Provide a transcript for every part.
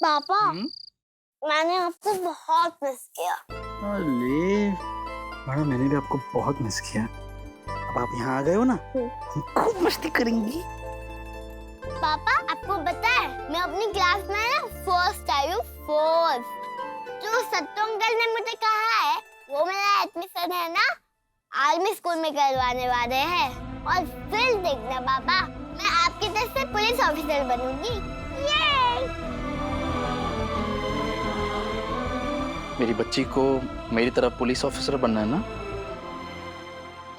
पापा मैंने आपको बहुत मिस किया। अरे मैडम, मैंने भी आपको बहुत मिस किया। अब आप यहाँ आ गए हो ना, हम खूब मस्ती करेंगी। पापा आपको पता है मैं अपनी क्लास में ना फर्स्ट आई हूँ, फर्स्ट। जो सत्तू अंकल ने मुझे कहा है वो मेरा एडमिशन है ना आर्मी स्कूल में करवाने वाले हैं। और फिर देखना पापा, मैं आपकी तरह से पुलिस ऑफिसर बनूंगी। ये मेरी बच्ची को मेरी तरफ पुलिस ऑफिसर बनना है ना,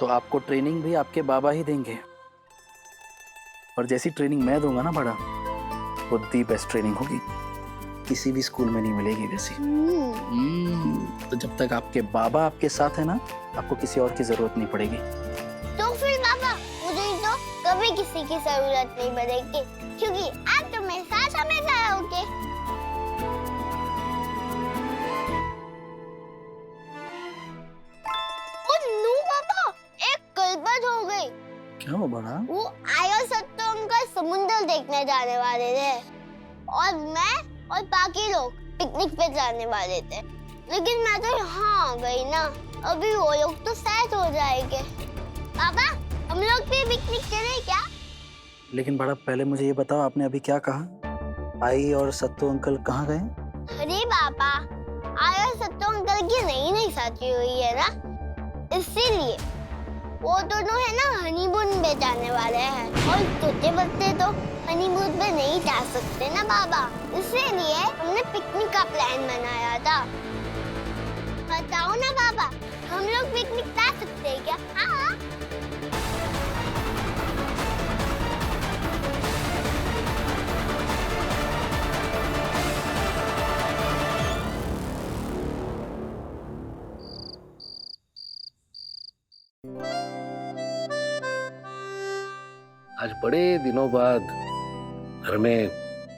तो आपको ट्रेनिंग भी आपके बाबा ही देंगे। और जैसी ट्रेनिंग मैं दूंगा ना बड़ा, वो दी बेस्ट ट्रेनिंग होगी, किसी भी स्कूल में नहीं मिलेगी वैसी। तो जब तक आपके बाबा आपके साथ है ना, आपको किसी और की जरूरत नहीं पड़ेगी। तो फिर पापा मुझे तो कभी किसी की जरूरत नहीं पड़ेगी, क्योंकि आप तो मेरे साथ हमेशा रहोगे। पापा एक गड़बड़ हो गई। क्या हो बड़ा? वो आया सत्तू अंकल समुद्र देखने जाने वाले थे और मैं और बाकी लोग पिकनिक पे जाने वाले थे, लेकिन मैं तो यहाँ आ गई ना। अभी वो लोग तो सेट हो जाएंगे। पापा हम लोग भी पिकनिक चलें क्या? लेकिन बड़ा पहले मुझे ये बताओ, आपने अभी क्या कहा? आई और सत्तू अंकल कहाँ गए? अरे पापा, आया सत्तू अंकल की नई शादी हुई है ना, इसीलिए वो दोनों है ना हनीमून पे जाने वाले हैं। और छोटे बच्चे तो हनीमून पे नहीं जा सकते ना पापा, इसीलिए हमने पिकनिक का प्लान बनाया था। बताओ ना पापा, हम लोग पिकनिक जा सकते हैं क्या? हाँ। आज बड़े दिनों बाद घर में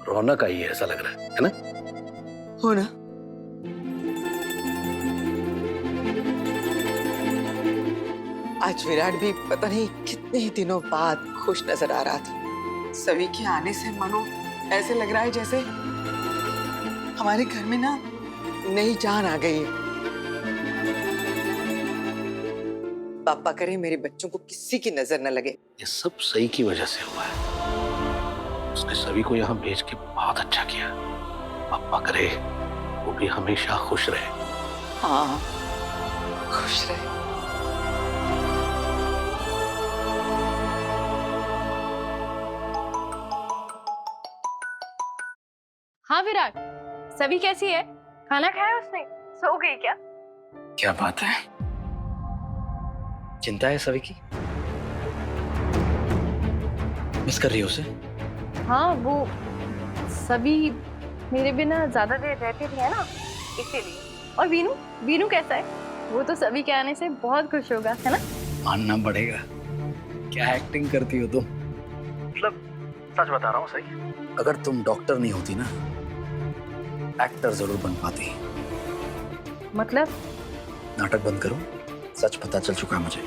रौनक आई है, ऐसा लग रहा है ना? हो ना? आज विराट भी पता नहीं कितने ही दिनों बाद खुश नजर आ रहा था। सभी के आने से मानो ऐसे लग रहा है जैसे हमारे घर में ना नई जान आ गई है। पापा करे मेरे बच्चों को किसी की नजर न लगे। ये सब सही की वजह से हुआ है। उसने सभी को यहाँ भेज के बहुत अच्छा किया। पापा करे वो भी हमेशा खुश रहे। हाँ, खुश रहे। हाँ विराट, सभी कैसी है? खाना खाया उसने? सो गई क्या? क्या बात है, चिंता है सभी की? मिस कर रही हो उसे? हाँ, वो सभी मेरे बिना ज्यादा देर रहती थी है ना, इसीलिए। और वीनू, वीनू कैसा है? वो तो सभी के आने से बहुत खुश होगा, है ना? मानना पड़ेगा, क्या एक्टिंग करती हो तुम। मतलब सच बता रहा हूँ सही, अगर तुम डॉक्टर नहीं होती ना, एक्टर जरूर बन पाती। मतलब? नाटक बंद करो, सच पता चल चुका है मुझे।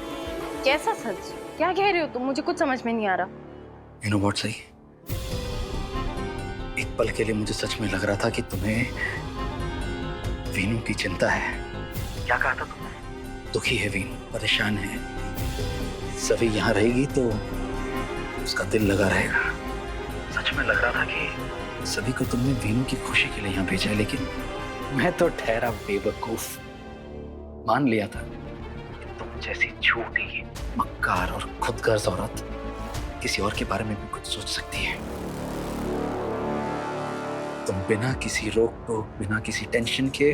कैसा सच? क्या कह रहे हो तुम? मुझे कुछ समझ में नहीं आ रहा। You know what, सही, एक पल के लिए मुझे सच में लग रहा था कि तुम्हें वीनू की चिंता है। क्या कहा था तुमने? दुखी है वीनू, परेशान है। सभी यहाँ रहेगी तो उसका दिल लगा रहेगा। सच में लग रहा था कि सभी को तुमने वीनू की खुशी के लिए यहाँ भेजा है, लेकिन मैं तो ठहरा बेवकूफ। मान लिया था कि तुम जैसी झूठी, मक्कार और खुदगर्ज औरत किसी और के बारे में भी कुछ सोच सकती है। तुम बिना किसी रोक टोक, बिना किसी टेंशन के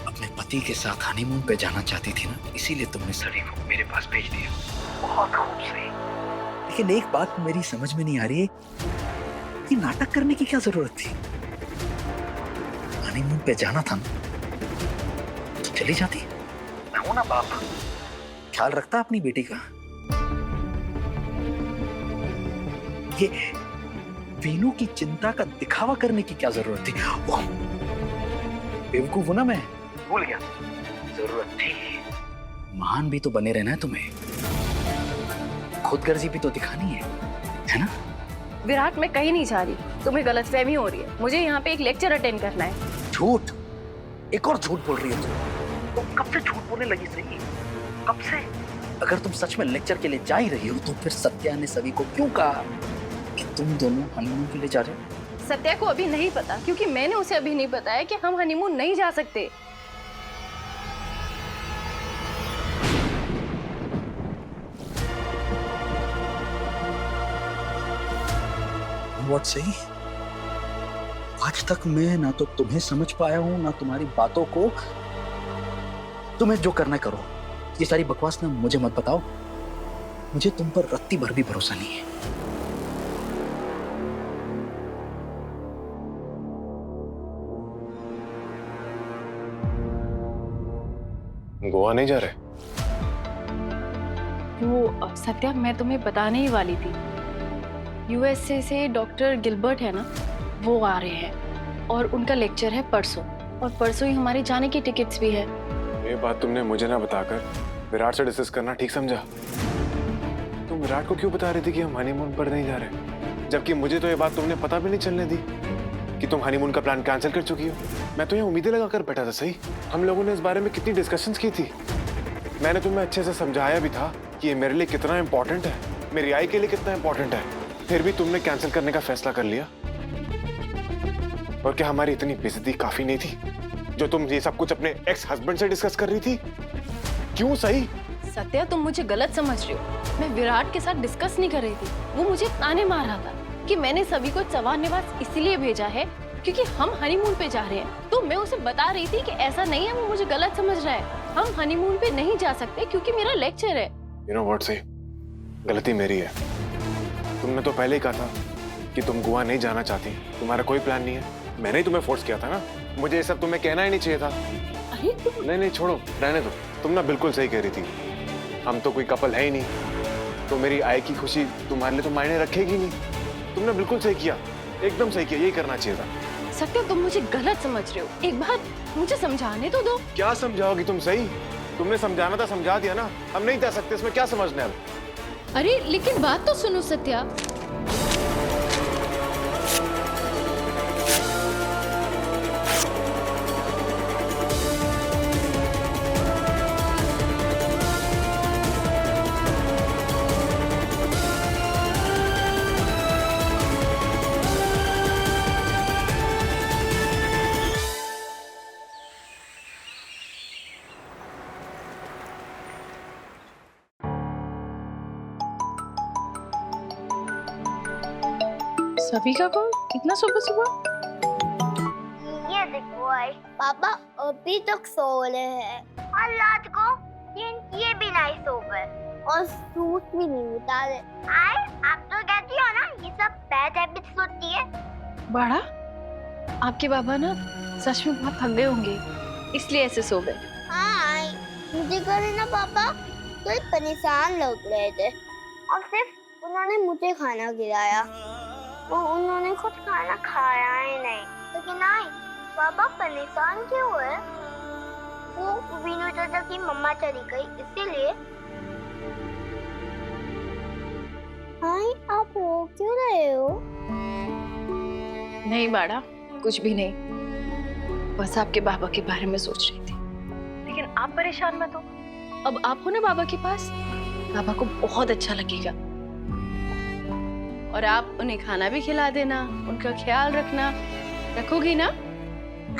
अपने पति के साथ हनीमून पे जाना चाहती थी ना, इसीलिए तुमने सभी को मेरे पास भेज दिया। बहुत खूब सही, लेकिन एक बात मेरी समझ में नहीं आ रही है कि नाटक करने की क्या जरूरत थी? हनीमून पे जाना था ना, तो चली जाती। मैं हूं ना बाप, ख्याल रखता अपनी बेटी का। ये वीनू की चिंता का दिखावा करने की क्या जरूरत थी? बेवकूफ हूं ना मैं, भूल गया। जरूरत थी, महान भी तो बने रहना है तुम्हें, खुदगर्जी भी तो दिखानी है ना? विराट, मैं कहीं नहीं जा रही। तुम्हें गलतफहमी हो रही है। मुझे यहाँ पे एक लेक्चर अटेंड करना है। झूठ, एक और झूठ बोल रही है तुम कब से झूठ बोलने लगी सही? कब से? अगर तुम सच में लेक्चर के लिए जा ही रही हो तो फिर सत्या ने सभी को क्यों कहा कि तुम दोनों हनीमून के लिए जा रहे हो? सत्या को अभी नहीं पता, क्योंकि मैंने उसे अभी नहीं बताया कि हम हनीमून नहीं जा सकते। व्हाट सही? आज तक मैं ना तो तुम्हें समझ पाया हूं ना तुम्हारी बातों को। तुम्हें जो करना है करो, ये सारी बकवास ना मुझे मत बताओ। मुझे तुम पर रत्ती भर भी भरोसा नहीं है। गोवा नहीं जा रहे? वो सत्या, मैं तुम्हें बताने ही वाली थी। यूएसए से डॉक्टर गिलबर्ट है ना, वो आ रहे हैं और उनका लेक्चर है परसों, और परसों ही हमारे जाने की टिकट्स भी है। ये बात तुमने मुझे ना बताकर विराट से डिस्कस करना ठीक समझा? तुम विराट को क्यों बता रही थी कि हम हनीमून पर नहीं जा रहे, जबकि मुझे तो ये बात तुमने पता भी नहीं चलने दी कि तुम हनीमून का प्लान कैंसिल कर चुकी हो? मैं तो ये उम्मीदें लगा कर बैठा था। सही, हम लोगों ने इस बारे में कितनी डिस्कशंस की थी। मैंने तुम्हें अच्छे से समझाया भी था कि ये मेरे लिए कितना इंपॉर्टेंट है, मेरी आई के लिए कितना इंपॉर्टेंट है, फिर भी तुमने कैंसिल करने का फैसला कर लिया। और क्या हमारी इतनी बेइज्जती काफी नहीं थी जो तुम ये सब कुछ अपने एक्स हस्बैंड से डिस्कस कर रही थी? क्यों? सही सत्या, तुम मुझे गलत समझ रही हो। मैं विराट के साथ डिस्कस नहीं कर रही थी। वो मुझे ताने मार रहा था कि मैंने सभी को चवा निवास इसलिए भेजा है क्योंकि हम हनीमून पे जा रहे हैं। तो मैं उसे बता रही थी कि ऐसा नहीं है, वो मुझे गलत समझ रहा है। हम हनीमून पे नहीं जा सकते क्योंकि मेरा लेक्चर है। यू नो व्हाट, सही गलती मेरी है। तुमने तो पहले ही कहा था कि तुम गोवा नहीं जाना चाहती, तुम्हारा कोई प्लान नहीं है। मैंने ही तुम्हें फोर्स किया था ना। मुझे ये सब तुम्हें कहना ही नहीं चाहिए था। अरे तुम... नहीं छोड़ो, रहने दो। तुम ना बिल्कुल सही कह रही थी। हम तो कोई कपल है ही नहीं, तो मेरी आय की खुशी तुम्हारे लिए तो मायने रखेगी नहीं। तुमने बिल्कुल सही किया, एकदम सही किया, यही करना चाहिए था। सत्या, तुम मुझे गलत समझ रहे हो। एक बार मुझे समझाने तो दो। क्या समझाओगी तुम? सही, तुमने समझाना था समझा दिया ना। हम नहीं जा सकते, इसमें क्या समझना है अब? अरे लेकिन बात तो सुनो सत्या। सभी का कॉल इतना सुबह सुबह? ये देखो आई, पापा अभी तक सो रहे हैं और रात को ये भी नहीं सो गए और सूट भी नहीं उतारे। आई, आप तो कहती हो ना ये सब बैड हैबिट्स होती है। बड़ा, आपके बाबा ना सच में बहुत थक गए होंगे, इसलिए ऐसे सो गए। हाँ आई, मुझे करे ना पापा तो परेशान लग रहे थे और सिर्फ उन्होंने मुझे खाना खिलाया, वो उन्होंने खुद खाना खाया ही नहीं। लेकिन आई, पापा परेशान क्यों है? वो वीनू चाचा की मम्मा चली गई इसीलिए। आई, आप रो क्यों रहे हो? नहीं बाड़ा, कुछ भी नहीं, बस आपके बाबा के बारे में सोच रही थी। लेकिन आप परेशान मत हो, अब आप हो ना बाबा के पास, बाबा को बहुत अच्छा लगेगा। और आप उन्हें खाना भी खिला देना, उनका ख्याल रखना। रखोगी ना?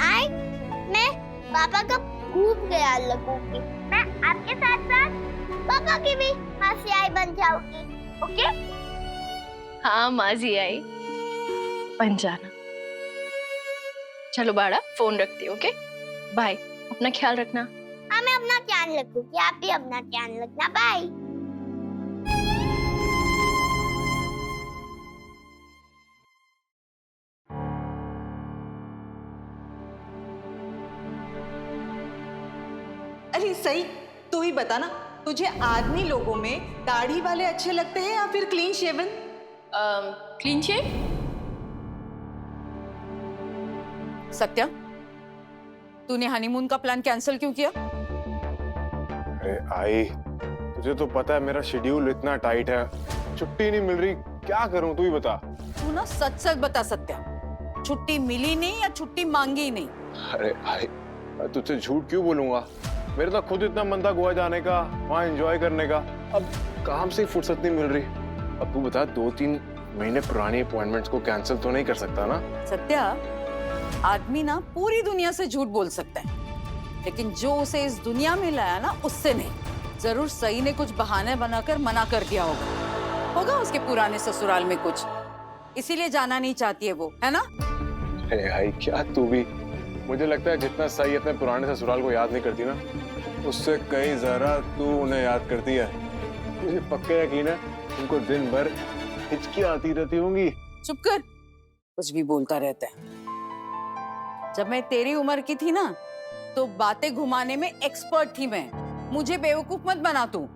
आई, मैं पापा का खूब ख्याल रखूंगी। मैं आपके साथ साथ पापा की भी मासी आई बन जाऊंगी, ओके? हाँ माजी आई बन जाना। चलो बाड़ा, फोन रखती हूँ, ओके? बाय, अपना ख्याल रखना। हाँ, मैं अपना ख्याल रखूंगी, आप भी अपना ख्याल रखना। बाय। अरे सही, तू ही बता ना, तुझे आदमी लोगों में दाढ़ी वाले अच्छे लगते हैं या फिर clean shaven? Clean shave. Satya, तूने हनीमून का प्लान कैंसिल क्यों किया? अरे आई, तुझे तो पता है मेरा शेड्यूल इतना टाइट है, छुट्टी नहीं मिल रही, क्या करूं, तू ही बता। तू ना सच सच बता सत्या, छुट्टी मिली नहीं या छुट्टी मांगी नहीं? अरे भाई, मैं तुझसे झूठ क्यों बोलूंगा? मेरे तो खुद इतना मन था गोवा जाने का, वहाँ एंजॉय करने का। अब काम से ही फुर्सत नहीं मिल रही। अब तू बता, 2-3 महीने पुरानी अपॉइंटमेंट्स को कैंसिल तो नहीं कर सकता ना? सत्या, आदमी ना पूरी दुनिया से झूठ बोल सकता है, लेकिन जो उसे इस दुनिया में लाया ना, उससे नहीं। जरूर सही ने कुछ बहाने बनाकर मना कर दिया होगा उसके पुराने ससुराल में कुछ, इसीलिए जाना नहीं चाहती है वो, है ना? अरे भाई, क्या तू भी, मुझे लगता है जितना सही अपने पुराने ससुराल को याद नहीं करती ना, उससे कई ज्यादा तू उन्हें याद करती है। मुझे पक्का यकीन है उनको दिन भर हिचकियां आती रहती होंगी। चुप कर, कुछ भी बोलता रहता है। जब मैं तेरी उम्र की थी ना, तो बातें घुमाने में एक्सपर्ट थी मैं। मुझे बेवकूफ मत बना तू।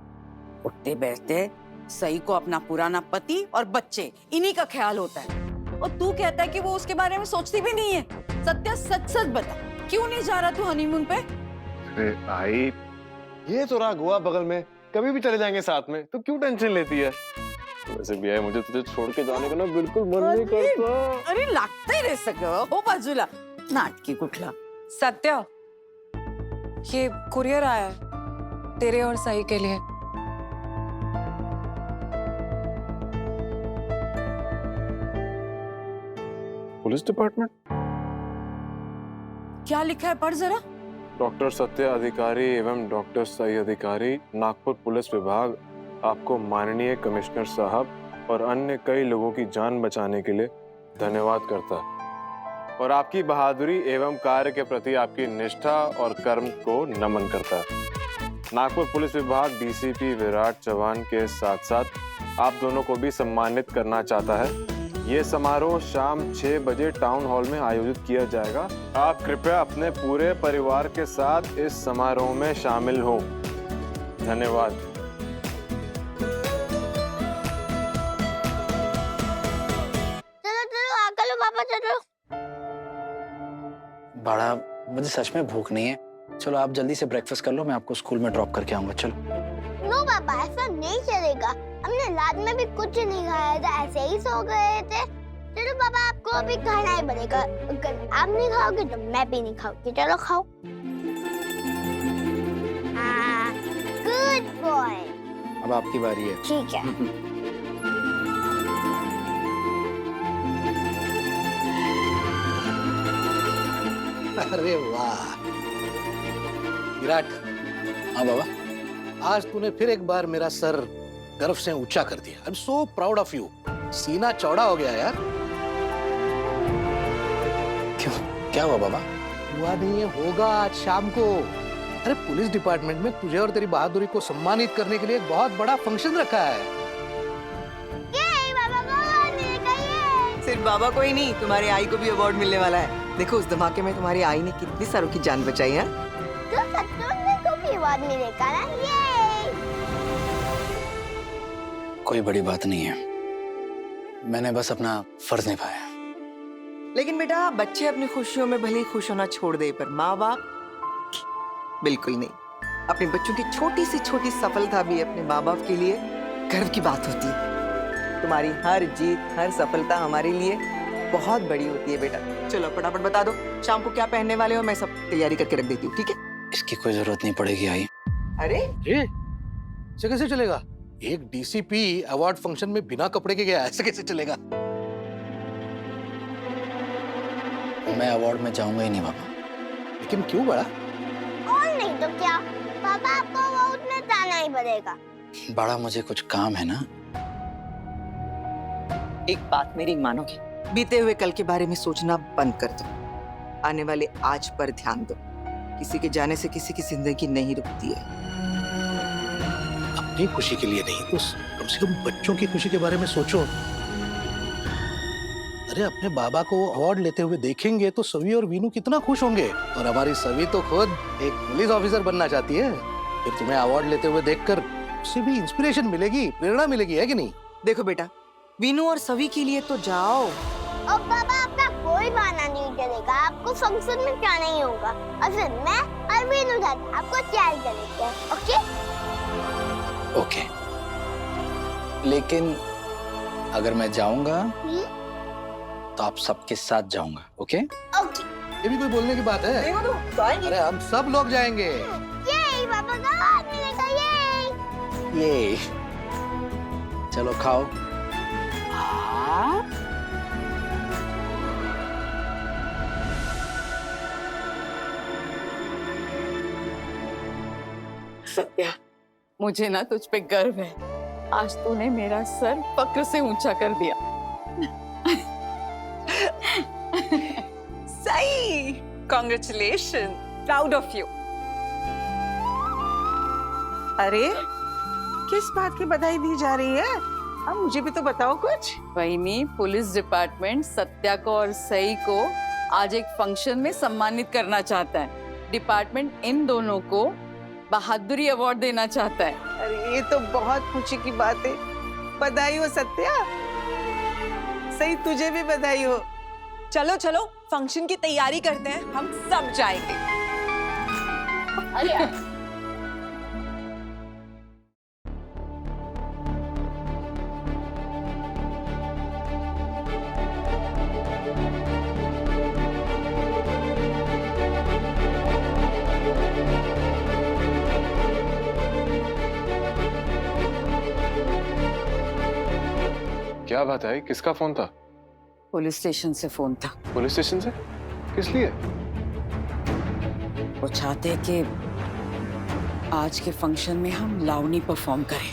उठते बैठते सही को अपना पुराना पति और बच्चे, इन्हीं का ख्याल होता है, और तू कहता है कि वो उसके बारे में सोचती भी नहीं है। सत्या, सच सच बता, क्यों नहीं जा रहा तू हनीमून पे? अरे भाई, ये तो रहा गोवा बगल में, कभी भी चले जाएंगे साथ में, तो क्यों टेंशन लेती है? वैसे भी है, मुझे तुझे छोड़ के जाने का ना बिल्कुल मन नहीं करता। अरे लागता ही रे सगळं, हो बाजूला, नाटकी कुठला। सत्या, ये कुरियर आया है तेरे और सही के लिए। Police department? क्या लिखा है, पढ़ जरा। डॉक्टर सत्य अधिकारी एवं डॉक्टर सही अधिकारी, नागपुर पुलिस विभाग आपको माननीय कमिश्नर साहब और अन्य कई लोगों की जान बचाने के लिए धन्यवाद करता है और आपकी बहादुरी एवं कार्य के प्रति आपकी निष्ठा और कर्म को नमन करता है। नागपुर पुलिस विभाग डीसीपी विराट चौहान के साथ साथ आप दोनों को भी सम्मानित करना चाहता है। ये समारोह शाम 6 बजे टाउन हॉल में आयोजित किया जाएगा। आप कृपया अपने पूरे परिवार के साथ इस समारोह में शामिल हों। धन्यवाद। चलो चलो आकर लो पापा, चलो। बड़ा, मुझे सच में भूख नहीं है। चलो आप जल्दी से ब्रेकफास्ट कर लो, मैं आपको स्कूल में ड्रॉप करके आऊंगा। चलो। नो पापा, ऐसा नहीं चलेगा। हमने रात में भी कुछ नहीं खाया था, ऐसे ही सो गए थे। चलो पापा, आपको अभी खाना ही पड़ेगा। अगर आप नहीं खाओगे तो मैं भी नहीं खाऊंगी। चलो खाओ। Good boy. अब आपकी बारी है। ठीक है। अरे वाह विराट। हाँ बाबा। आज तूने फिर एक बार मेरा सर गर्व से ऊंचा कर दिया। I am so proud of you. सीना चौड़ा हो गया यार। क्यों, क्या हुआ बाबा? हुआ नहीं है, होगा आज शाम को। अरे पुलिस डिपार्टमेंट में तुझे और तेरी बहादुरी को सम्मानित करने के लिए एक बहुत बड़ा फंक्शन रखा है। ये बाबा को अवार्ड मिलेगा। ये सिर्फ बाबा को ही नहीं, तुम्हारी आई को भी अवार्ड मिलने वाला है। देखो उस धमाके में तुम्हारी आई ने कितनी सारों की जान बचाई है। तो सत्तू को भी अवार्ड मिलेगा ना। ये कोई बड़ी बात नहीं है, मैंने बस अपना फर्ज निभाया। लेकिन बेटा, बच्चे अपनी खुशियों में भले ही खुश होना छोड़ दे, पर माँ बाप बिल्कुल नहीं। अपने बच्चों की छोटी से छोटी सफलता भी अपने माँ बाप के लिए गर्व की बात होती है। तुम्हारी हर जीत, हर सफलता हमारे लिए बहुत बड़ी होती है बेटा। चलो फटाफट बता दो शाम को क्या पहनने वाले हो, मैं सब तैयारी करके रख देती हूँ, ठीक है? इसकी कोई जरूरत नहीं पड़ेगी आई। अरे ऐसे कैसे चलेगा? एक डीसीपी अवार्ड फंक्शन में बिना कपड़े के गया, ऐसे कैसे चलेगा? मैं अवार्ड में जाऊंगा ही नहीं बाबा। लेकिन क्यों बड़ा? और नहीं तो क्या, पापा आपको अवार्ड में जाना ही पड़ेगा। बड़ा, मुझे कुछ काम है ना। एक बात मेरी मानोगे? बीते हुए कल के बारे में सोचना बंद कर दो। आने वाले आज पर ध्यान दो। किसी के जाने से किसी की जिंदगी नहीं रुकती है। अपनी खुशी के लिए नहीं तो कम से कम बच्चों की खुशी के बारे में सोचो। अरे अपने बाबा को अवार्ड लेते हुए देखेंगे तो सवी और वीनू कितना खुश होंगे। और हमारी सवी तो खुद एक पुलिस ऑफिसर बनना चाहती है। फिर तुम्हें अवार्ड लेते हुए देखकर उससे भी इंस्पिरेशन मिलेगी, प्रेरणा मिलेगी, है कि नहीं? देखो बेटा, वीनू और सवी के लिए तो जाओ। और पापा आपका कोई बहाना नहीं चलेगा, आपको फंक्शन में जाना ही होगा। और फिर मैं और वीनू जाते आपको तैयार करेंगे। ओके? ओके, लेकिन अगर मैं जाऊंगा तो आप सबके साथ जाऊंगा, ओके? ओके। ये भी कोई बोलने की बात है? अरे हम सब लोग जाएंगे। ये पापा का हाथ मिलेगा, ये। चलो खाओ। सत्या, मुझे ना तुझ पे गर्व है। आज तूने मेरा सर फक्र से ऊंचा कर दिया। सही, कॉन्ग्रेचुलेशन, प्राउड ऑफ यू। अरे किस बात की बधाई दी जा रही है? अब मुझे भी तो बताओ कुछ। वहीनी, पुलिस डिपार्टमेंट सत्या को और सई को आज एक फंक्शन में सम्मानित करना चाहता है। डिपार्टमेंट इन दोनों को बहादुरी अवार्ड देना चाहता है। अरे ये तो बहुत खुशी की बात है। बधाई हो सत्या। सही, तुझे भी बधाई हो। चलो चलो फंक्शन की तैयारी करते हैं, हम सब जाएंगे। अरे क्या बात है? किसका फोन था? पुलिस स्टेशन से फोन था। पुलिस स्टेशन से? किस लिए? वो चाहते हैं कि आज के फंक्शन में हम लावनी परफॉर्म करें।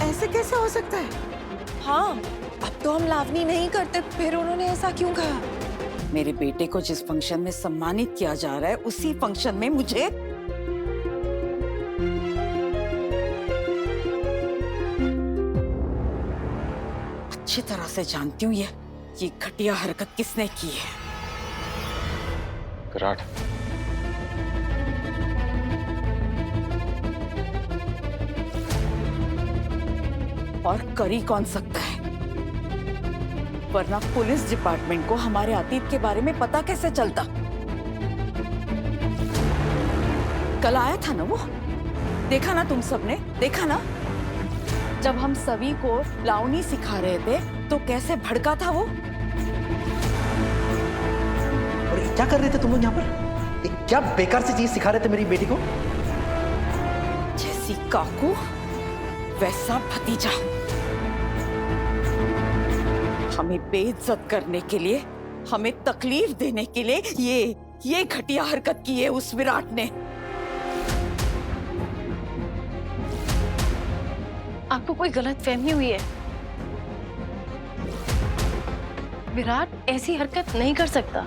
ऐसे कैसे हो सकता है? हाँ, अब तो हम लावनी नहीं करते, फिर उन्होंने ऐसा क्यों कहा? मेरे बेटे को जिस फंक्शन में सम्मानित किया जा रहा है, उसी फंक्शन में मुझे अच्छी तरह से जानती हूँ ये घटिया हरकत किसने की है। विराट, और करी कौन सकता है? वरना पुलिस डिपार्टमेंट को हमारे अतीत के बारे में पता कैसे चलता? कल आया था ना वो, देखा ना तुम सबने? देखा ना जब हम सभी को लावनी सिखा रहे थे तो कैसे भड़का था वो। और ये क्या कर रहे थे तुम लोग यहाँ पर? ये क्या बेकार सी चीज सिखा रहे थे मेरी बेटी को? जैसी काकू वैसा भतीजा। हमें बेइज्जत करने के लिए, हमें तकलीफ देने के लिए ये घटिया हरकत की है उस विराट ने। आपको कोई गलतफहमी हुई है। विराट ऐसी हरकत नहीं कर सकता।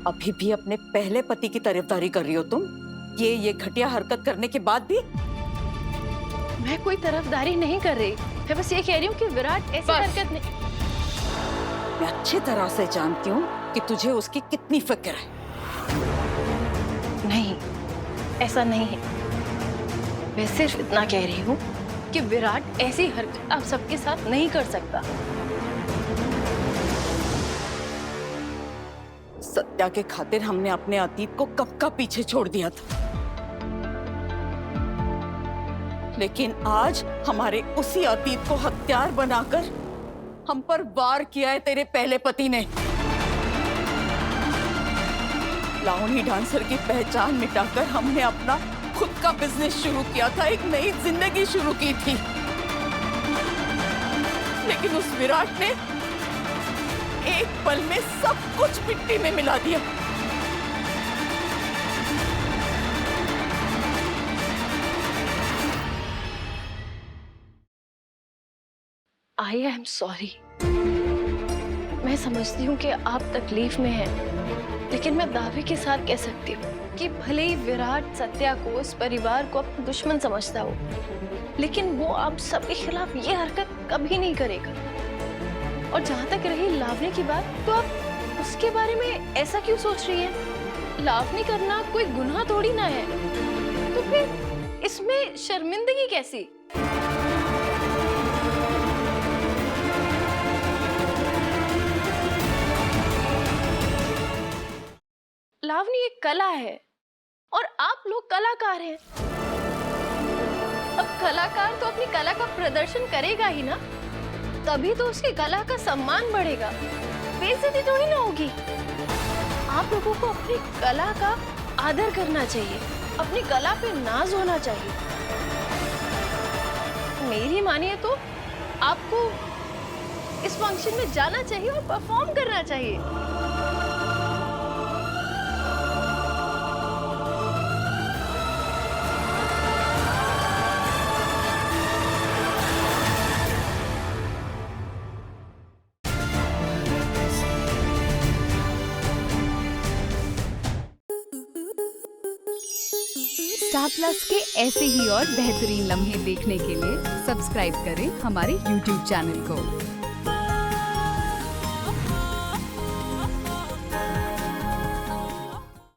अभी भी अपने पहले पति की तरफदारी कर रही हो तुम? ये घटिया हरकत करने के बाद भी? मैं कोई तरफदारी नहीं कर रही, मैं बस ये कह रही हूँ कि विराट ऐसी हरकत नहीं। मैं अच्छी तरह से जानती हूँ कि तुझे उसकी कितनी फिक्र है। नहीं, ऐसा नहीं है। मैं सिर्फ इतना कह रही हूँ कि विराट ऐसी हरकत आप सबके साथ नहीं कर सकता। सत्या के खातिर हमने अपने अतीत को कब का पीछे छोड़ दिया था, लेकिन आज हमारे उसी अतीत को हथियार बनाकर हम पर वार किया है तेरे पहले पति ने। लावनी डांसर की पहचान मिटाकर हमने अपना खुद का बिजनेस शुरू किया था, एक नई जिंदगी शुरू की थी, लेकिन उस विराट ने एक पल में सब कुछ मिट्टी में मिला दिया। I am sorry. मैं समझती हूँ कि आप तकलीफ में हैं, लेकिन मैं दावे के साथ कह सकती हूँ कि भले ही विराट सत्या को, इस परिवार को अपना दुश्मन समझता हो, लेकिन वो आप सबके खिलाफ ये हरकत कभी नहीं करेगा। और जहाँ तक रही लावनी की बात, तो आप उसके बारे में ऐसा क्यों सोच रही है? लावनी करना कोई गुनाह थोड़ी ना है, तो फिर इसमें शर्मिंदगी कैसी? लावनी एक कला है, और आप लोग कलाकार हैं। अब कलाकार तो अपनी कला का प्रदर्शन करेगा ही ना, तभी तो उसकी कला का सम्मान बढ़ेगा, बेइज्जती थोड़ी ना होगी। आप लोगों को अपनी कला का आदर करना चाहिए, अपनी कला पे नाज होना चाहिए। मेरी मानिए तो आपको इस फंक्शन में जाना चाहिए और परफॉर्म करना चाहिए। स्टार प्लस के ऐसे ही और बेहतरीन लम्हे देखने के लिए सब्सक्राइब करें हमारे YouTube चैनल को।